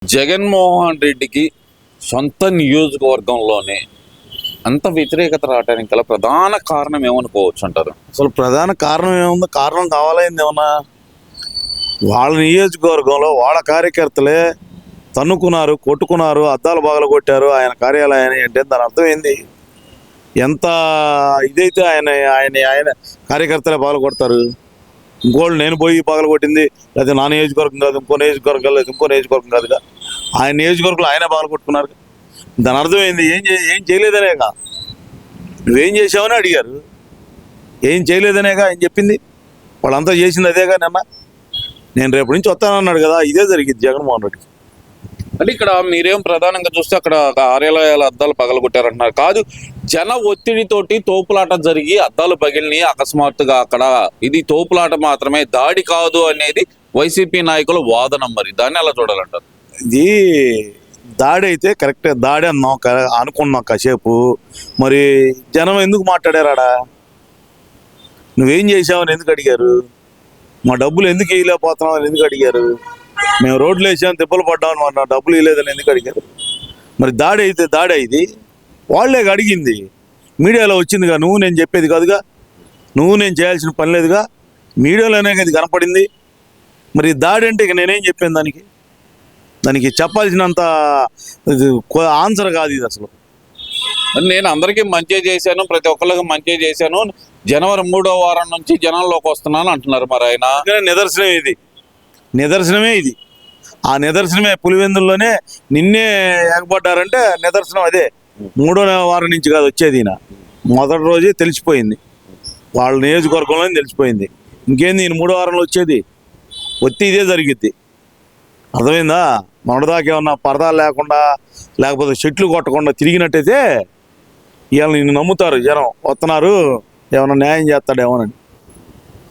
జగన్మోహన్ రెడ్డికి సొంత నియోజకవర్గంలోనే అంత వ్యతిరేకత రావడానికి గల ప్రధాన కారణం ఏమనుకోవచ్చు అంటారు? అసలు ప్రధాన కారణం ఏముంది? కారణం కావాలైంది ఏమన్నా? వాళ్ళ నియోజకవర్గంలో వాళ్ళ కార్యకర్తలే తన్నుకున్నారు, కొట్టుకున్నారు, అద్దాలు బాగలు కొట్టారు ఆయన కార్యాలయాన్ని అంటే దాని అర్థం ఏంది? ఎంత ఇదైతే ఆయన ఆయన ఆయన కార్యకర్తలే బాగలు కొడతారు. ఇంకోళ్ళు నేను పోయి పగలు కొట్టింది లేదా నా నియోజకవర్గం కాదు, ఇంకో నియోజకవర్గం లేదు, ఇంకో నియోజకవర్గం కాదుగా, ఆయన నియోజకవర్గంలో ఆయనే పగలు కొట్టుకున్నారు. దాని అర్థం ఏంది? ఏం చేయలేదనేగా. నువ్వేం చేసావని అడిగారు. ఏం చేయలేదనేగా ఆయన చెప్పింది. వాళ్ళంతా చేసింది అదేగా. నేను రేపు నుంచి వస్తానన్నాడు కదా, ఇదే జరిగింది జగన్మోహన్ రెడ్డికి. అంటే ఇక్కడ మీరేం ప్రధానంగా చూస్తే అక్కడ కార్యాలయాల అద్దాలు పగలగొట్టారంటున్నారు. కాదు, జన ఒత్తిడితోటి తోపులాట జరిగి అద్దాలు పగిలిని అకస్మాత్తుగా అక్కడ. ఇది తోపులాట మాత్రమే, దాడి కాదు అనేది వైసీపీ నాయకుల వాదన. మరి దాన్ని ఎలా చూడాలంటారు? ఇది దాడి అయితే కరెక్టే, దాడి అన్నాం అనుకున్నాం కాసేపు. మరి జనం ఎందుకు మాట్లాడారాడా? నువ్వేం చేసావని ఎందుకు అడిగారు? మా డబ్బులు ఎందుకు వేయలేకపోతున్నావు అని ఎందుకు అడిగారు? మేము రోడ్లు వేసాం, తిప్పలు పడ్డామని మా డబ్బులు ఇవ్వలేదని ఎందుకు అడిగారు? మరి దాడి అయితే దాడి అయింది, వాళ్ళే అడిగింది. మీడియాలో వచ్చిందిగా, నువ్వు నేను చెప్పేది కాదుగా, నువ్వు నేను చేయాల్సిన పని లేదుగా, మీడియాలోనే అది కనపడింది. మరి దాడి అంటే ఇక నేనేం చెప్పాను దానికి చెప్పాల్సినంత ఆన్సర్ కాదు ఇది అసలు. నేను అందరికీ మంచి చేశాను, ప్రతి ఒక్కరికి మంచి చేశాను, జనవరి 3వ వారం నుంచి జనంలోకి వస్తున్నాను అంటున్నారు. మరి ఆయన నిదర్శనమే ఇది. ఆ నిదర్శనమే పులివెందుల్లోనే నిన్నే ఎగబడ్డారంటే నిదర్శనం అదే. 3వ వారం నుంచి కాదు వచ్చేది, ఈయన మొదటి రోజే తెలిసిపోయింది, వాళ్ళ నియోజకవర్గంలోనే తెలిసిపోయింది. ఇంకేంది ఈయన 3వ వారంలో వచ్చేది? వచ్చి ఇదే జరిగిద్ది. అర్థమైందా? మొన్నదాకా ఏమన్నా పరదాలు లేకుండా లేకపోతే చెట్లు కొట్టకుండా తిరిగినట్టయితే ఇవాళ నిన్ను నమ్ముతారు జనం, వస్తున్నారు ఏమన్నా న్యాయం చేస్తాడేమోనని.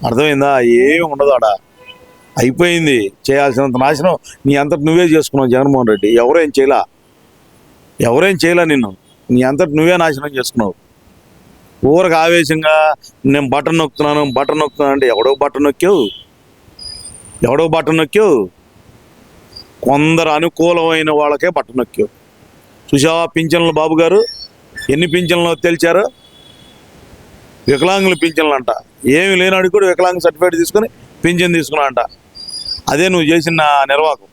అర్థమైందా? ఏమి ఉండదు ఆడ. అయిపోయింది. చేయాల్సినంత నాశనం నీ అంతటి నువ్వే చేసుకున్నావు జగన్మోహన్ రెడ్డి. ఎవరేం చేయలా నిన్ను. నీ అంతటి నువ్వే నాశనం చేసుకున్నావు. ఊరకు ఆవేశంగా నేను బటన్ నొక్కుతున్నాను అంటే ఎవడో బటన్ నొక్కావు? కొందరు అనుకూలమైన వాళ్ళకే బటన్ నొక్కావు. చూసావా పింఛన్లు? బాబు గారు ఎన్ని పింఛన్లు తెలిచారు? వికలాంగుల పింఛన్లు అంట. ఏమి లేనాడు కూడా వికలాంగ సర్టిఫికేట్ తీసుకుని పింఛన్ తీసుకున్నా అంట. అదే నువ్వు చేసిన నిర్వాహకం,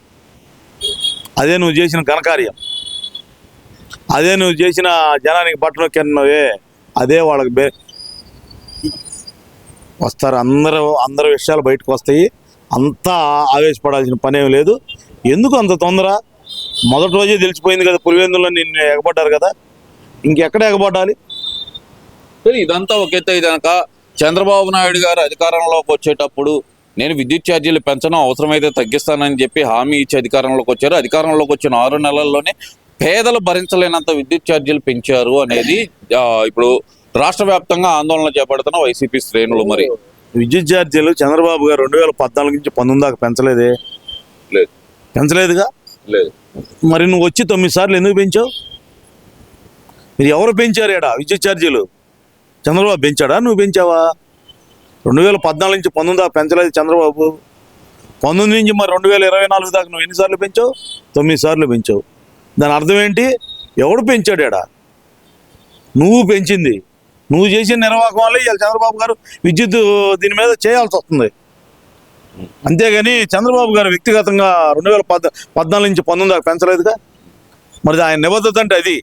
అదే నువ్వు చేసిన ఘనకార్యం, అదే నువ్వు చేసిన జనానికి బట్టలు నొక్కినవే. అదే వాళ్ళకి వస్తారు. అందరు విషయాలు బయటకు వస్తాయి. అంతా ఆవేశపడాల్సిన పనేం లేదు. ఎందుకు అంత తొందర? మొదటి రోజే తెలిసిపోయింది కదా, పులివెందుల్లో నిన్ను ఎగబడ్డారు కదా, ఇంకెక్కడ ఎగబడ్డాలి? ఇదంతా ఒక ఎత్తు అయినాక చంద్రబాబు నాయుడు గారు అధికారంలోకి వచ్చేటప్పుడు నేను విద్యుత్ ఛార్జీలు పెంచడం, అవసరమైతే తగ్గిస్తానని చెప్పి హామీ ఇచ్చి అధికారంలోకి వచ్చారు. అధికారంలోకి వచ్చిన 6 నెలల్లోనే పేదలు భరించలేనంత విద్యుత్ ఛార్జీలు పెంచారు అనేది ఇప్పుడు రాష్ట్ర వ్యాప్తంగా ఆందోళన చేపడుతున్న వైసీపీ శ్రేణులు. మరి విద్యుత్ ఛార్జీలు చంద్రబాబు గారు 2014 నుంచి 19 దాకా పెంచలేదుగా. లేదు. మరి నువ్వు వచ్చి 9 సార్లు ఎందుకు పెంచావు? మీరు ఎవరు పెంచారు ఏడా విద్యుత్ ఛార్జీలు? చంద్రబాబు పెంచాడా? నువ్వు పెంచావా? 2014 నుంచి 19 దాకా పెంచలేదు చంద్రబాబు. 19 నుంచి మరి 2024 దాకా నువ్వు ఎన్నిసార్లు పెంచావు? 9 సార్లు పెంచావు. దాని అర్థం ఏంటి? ఎవడు పెంచాడు ఏడా? నువ్వు పెంచింది. నువ్వు చేసిన నిర్వాహకం వల్ల ఇవాళ చంద్రబాబు గారు విద్యుత్ దీని మీద చేయాల్సి వస్తుంది. అంతేగాని చంద్రబాబు గారు వ్యక్తిగతంగా 2014 నుంచి 19 దాకా పెంచలేదుగా. మరి ఆయన నిబద్ధత అంటే అది,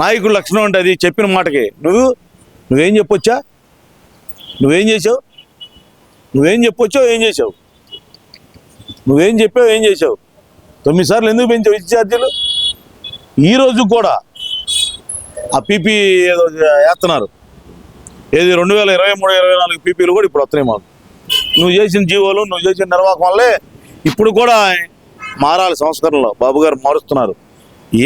నాయకుడి లక్షణం అంటే అది. చెప్పిన మాటకి నువ్వేం చెప్పొచ్చా? నువ్వేం చేసావు? ఏం చేసావు? నువ్వేం చెప్పావు? ఏం చేసావు? 9 సార్లు ఎందుకు పెంచావు విద్యుత్ ఛార్జీలు? ఈరోజు కూడా ఆ పీపీ ఏదో వేస్తున్నారు, ఏది 2023-24 పీపీలు కూడా ఇప్పుడు వస్తున్నాయి మాకు. నువ్వు చేసిన జీవోలు, నువ్వు చేసిన నిర్వాహకం వల్లే ఇప్పుడు కూడా మారాలి సంస్కరణలో. బాబు గారు మారుస్తున్నారు.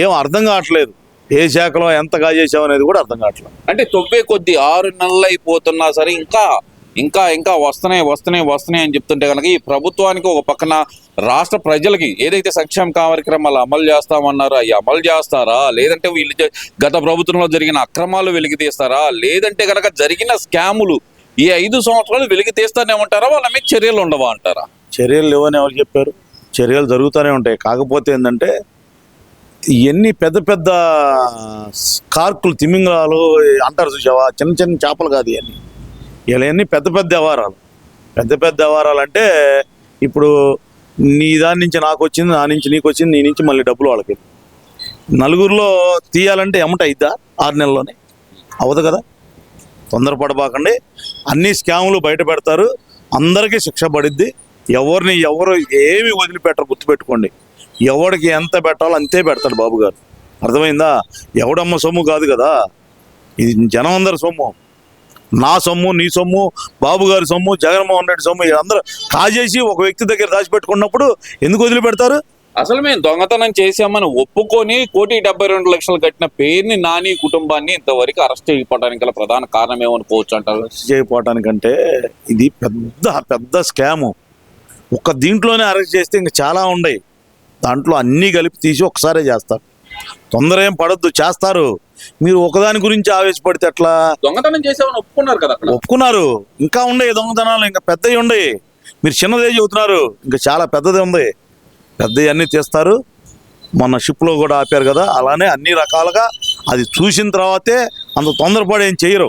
ఏం అర్థం కావట్లేదు. ఏ శాఖలో ఎంతగా చేసావు అనేది కూడా అర్థం కావట్లేదు. అంటే తొవ్వే కొద్ది 6 నెలలు అయిపోతున్నా సరే ఇంకా వస్తున్నాయి అని చెప్తుంటే కనుక ఈ ప్రభుత్వానికి ఒక పక్కన రాష్ట్ర ప్రజలకి ఏదైతే సంక్షేమ కార్యక్రమాలు అమలు చేస్తామన్నారో అవి అమలు చేస్తారా, లేదంటే వీళ్ళు గత ప్రభుత్వంలో జరిగిన అక్రమాలు వెలికి తీస్తారా, లేదంటే కనుక జరిగిన స్కాములు ఈ 5 సంవత్సరాలు వెలికి తీస్తానే ఉంటారా, వాళ్ళ మీద చర్యలు ఉండవా అంటారా? చర్యలు లేవని ఎవరు చెప్పారు? చర్యలు జరుగుతూనే ఉంటాయి. కాకపోతే ఏంటంటే ఇవన్నీ పెద్ద పెద్ద కార్కులు, తిమింగలాలు అంటారు చూసావా, చిన్న చిన్న చేపలు కాదు ఇవన్నీ. ఇవన్నీ పెద్ద పెద్ద వ్యవహారాలు. పెద్ద పెద్ద వ్యవహారాలు అంటే ఇప్పుడు నీ దాని నుంచి నాకు వచ్చింది, నా నుంచి నీకు వచ్చింది, నీ నుంచి మళ్ళీ డబ్బులు వాళ్ళకి. నలుగురిలో తీయాలంటే ఎమట అయిద్దా? 6 నెలల్లోనే అవ్వదు కదా. తొందరపడబాకండి. అన్ని స్కాములు బయట పెడతారు, అందరికీ శిక్ష పడిద్ది. ఎవరు ఏమి వదిలిపెట్టరు, గుర్తుపెట్టుకోండి. ఎవడికి ఎంత పెట్టాలో అంతే పెడతాడు బాబు గారు. అర్థమైందా? ఎవడమ్మ సొమ్ము కాదు కదా, ఇది జనం అందరి సొమ్ము. నా సొమ్ము, నీ సొమ్ము, బాబు గారి సొమ్ము, జగన్మోహన్ రెడ్డి సొమ్ము, అందరూ కాజేసి ఒక వ్యక్తి దగ్గర దాచిపెట్టుకున్నప్పుడు ఎందుకు వదిలిపెడతారు? అసలు మేము దొంగతనం చేశామని ఒప్పుకొని 1,72,00,000 కట్టిన పేరుని నాని కుటుంబాన్ని ఇంతవరకు అరెస్ట్ చేయకపోవడానికి గల ప్రధాన కారణం ఏమనుకోవచ్చు అంటారు? చేయకపోవటానికంటే ఇది పెద్ద పెద్ద స్కాము. ఒక్క దీంట్లోనే అరెస్ట్ చేస్తే ఇంకా చాలా ఉన్నాయి. దాంట్లో అన్నీ కలిపి తీసి ఒకసారే చేస్తారు. తొందర ఏం పడద్దు, చేస్తారు. మీరు ఒకదాని గురించి ఆవేశపడితే ఎట్లా? దొంగతనం చేసామని ఒప్పుకున్నారు కదా అక్కడ. ఒప్పుకున్నారు, ఇంకా ఉన్నాయి దొంగతనాలు, ఇంకా పెద్దవి ఉన్నాయి. మీరు చిన్నదే చెబుతున్నారు, ఇంకా చాలా పెద్దది ఉంది. పెద్దవి అన్నీ తీస్తారు. మొన్న షిప్లో కూడా ఆపారు కదా, అలానే అన్ని రకాలుగా అది చూసిన తర్వాతే. అంత తొందరపడి ఏం చెయ్యరు.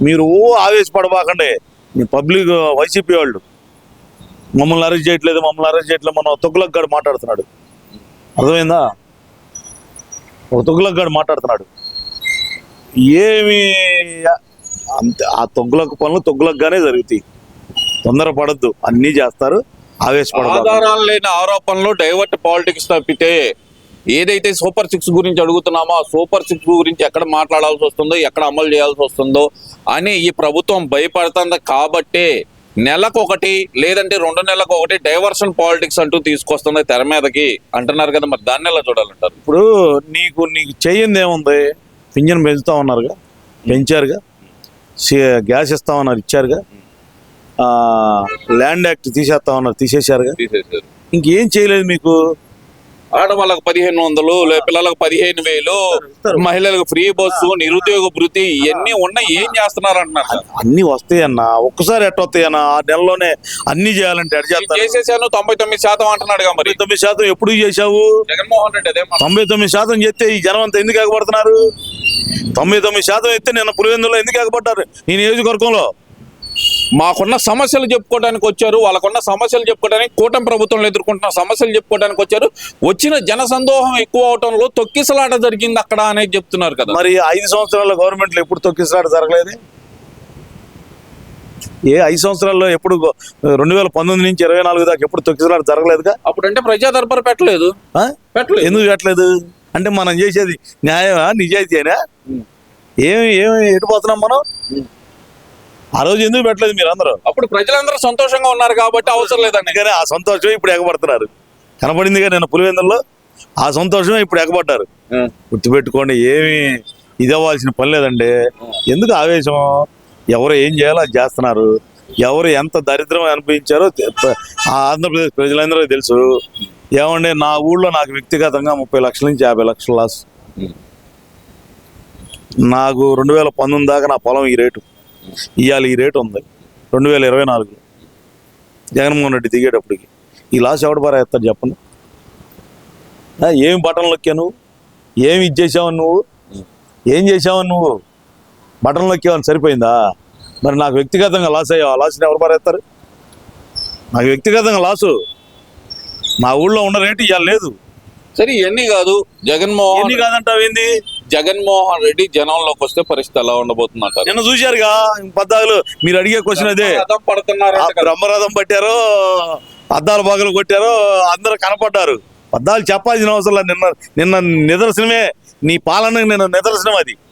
మీరు ఆవేశపడబాకండి. మీ పబ్లిక్ వైసీపీ వాళ్ళు మమ్మల్ని అరెస్ట్ చేయట్లేదు, మన తొగ్గులకు గాడు మాట్లాడుతున్నాడు. అర్థమైందా? ఒక తొగ్గులకు గాడు మాట్లాడుతున్నాడు. ఏమి అంతే, ఆ తొగ్గులకు పనులు తొగ్గులకుగానే జరుగుతాయి. తొందరపడద్దు, అన్నీ చేస్తారు. ఆధారాలు లేని ఆరోపణలు, డైవర్ట్ పాలిటిక్స్ తప్పితే ఏదైతే సూపర్ 6 గురించి అడుగుతున్నామో ఆ సూపర్ 6 గురించి ఎక్కడ మాట్లాడాల్సి వస్తుందో, ఎక్కడ అమలు చేయాల్సి వస్తుందో అని ఈ ప్రభుత్వం భయపడుతుంది. కాబట్టే నెలకొకటి లేదంటే 2 నెలలకు డైవర్షన్ పాలిటిక్స్ అంటూ తీసుకొస్తుంది తెర మీదకి అంటున్నారు కదా. మరి దాన్ని ఎలా చూడాలంటారు? ఇప్పుడు నీకు చెయ్యింది ఏముంది? పింఛన్ పెంచుతా ఉన్నారుగా, పెంచారుగా. గ్యాస్ ఇస్తామన్నారు, ఇచ్చారుగా. Land act తీసేస్తామన్నారు, తీసేశారుగా. ఇంకేం చేయలేదు మీకు. ఆడవాళ్ళకు 1,500, పిల్లలకు 15,000, మహిళలకు ఫ్రీ బస్సు, నిరుద్యోగ భృతి, ఇవన్నీ ఉన్నాయి. ఏం చేస్తున్నారు అంటున్నారు. అన్ని వస్తాయన్నా, ఒక్కసారి ఎట్ట వస్తాయన్నా? 6 నెలల్లోనే అన్ని చేయాలంటే ఎట్ట చేస్తారు? చేసేసాను 99% అంటున్నాడుగా. మరి 99% ఎప్పుడు చేశావు? జగన్మోహన్ రెడ్డి అదే 99% చేస్తే ఈ జనం అంతా ఎందుకు ఎగబడుతున్నారు? 99% ఎత్తే నిన్న పులివెందులో ఎందుకు ఎగబడ్డారు? ఈ నియోజకవర్గంలో మాకున్న సమస్యలు చెప్పుకోవడానికి వచ్చారు. వాళ్ళకున్న సమస్యలు చెప్పుకోవడానికి, కూటమి ప్రభుత్వంలో ఎదుర్కొంటున్న సమస్యలు చెప్పుకోవడానికి వచ్చారు. వచ్చిన జన సందోహం ఎక్కువ అవటంలో తొక్కిసలాట జరిగింది అక్కడ అనేది చెప్తున్నారు కదా. మరి 5 సంవత్సరాల గవర్నమెంట్లో ఎప్పుడు తొక్కిసలాట జరగలేదు? 5 సంవత్సరాల్లో ఎప్పుడు 2019 నుంచి 24 దాకా ఎప్పుడు తొక్కిసలాట జరగలేదుగా? అప్పుడంటే ప్రజా దర్బారు పెట్టలేదు. ఎందుకు పెట్టలేదు? అంటే మనం చేసేది న్యాయమా, నిజాయితీనా? ఏమి ఎటుపోతున్నాం మనం? ఆ రోజు ఎందుకు పెట్టలేదు మీరు అందరూ? అప్పుడు ప్రజలందరూ సంతోషంగా ఉన్నారు కాబట్టి అవసరం లేదండి. కానీ ఆ సంతోషమే ఇప్పుడు ఎగబడుతున్నారు. కనపడిందిగా నేను పులివెందుల్లో. ఆ సంతోషమే ఇప్పుడు ఎగబడ్డారు. గుర్తుపెట్టుకోండి, ఏమి ఇదవ్వాల్సిన పని లేదండి. ఎందుకు ఆవేశం? ఎవరు ఏం చేయాలో అది చేస్తున్నారు. ఎవరు ఎంత దరిద్రం అనిపించారో ఆంధ్రప్రదేశ్ ప్రజలందరూ తెలుసు. ఏమండి, నా ఊళ్ళో నాకు వ్యక్తిగతంగా 30 లక్షల నుంచి 50 లక్షల లాస్. నాకు 2019 దాకా నా పొలం ఈ రేటు, ఇవాళ ఈ రేటు ఉంది. 2024 జగన్మోహన్ రెడ్డి దిగేటప్పటికి ఈ లాస్ ఎవడు బాగా ఎత్తాడు చెప్పండి? ఏమి బటన్ నొక్కావు నువ్వు? ఏమి ఇచ్చేసావు నువ్వు? ఏం చేసావు నువ్వు? బటన్ నొక్కావని సరిపోయిందా? మరి నాకు వ్యక్తిగతంగా లాస్ అయ్యావు. ఆ లాస్ని ఎవరు బాగా ఎత్తారు? నాకు వ్యక్తిగతంగా లాసు. నా ఊళ్ళో ఉన్న రేటు ఇవాళ లేదు. సరే, ఇవన్నీ కాదు. జగన్మోహన్ కాదంటావు ఏంది? జగన్మోహన్ రెడ్డి జనంలోకి వస్తే పరిస్థితి ఎలా ఉండబోతుంది అంటారు? నిన్న చూశారుగా 14 మీరు అడిగే క్వశ్చన్ అదే. బ్రహ్మరథం పట్టారో, అద్దాలు బాగులు కొట్టారో, అందరూ కనపడ్డారు. అద్దాలు చెప్పాల్సిన అవసరం లేదు. నిన్న నిదర్శనమే నీ పాలనకు నిన్న నిదర్శనం అది.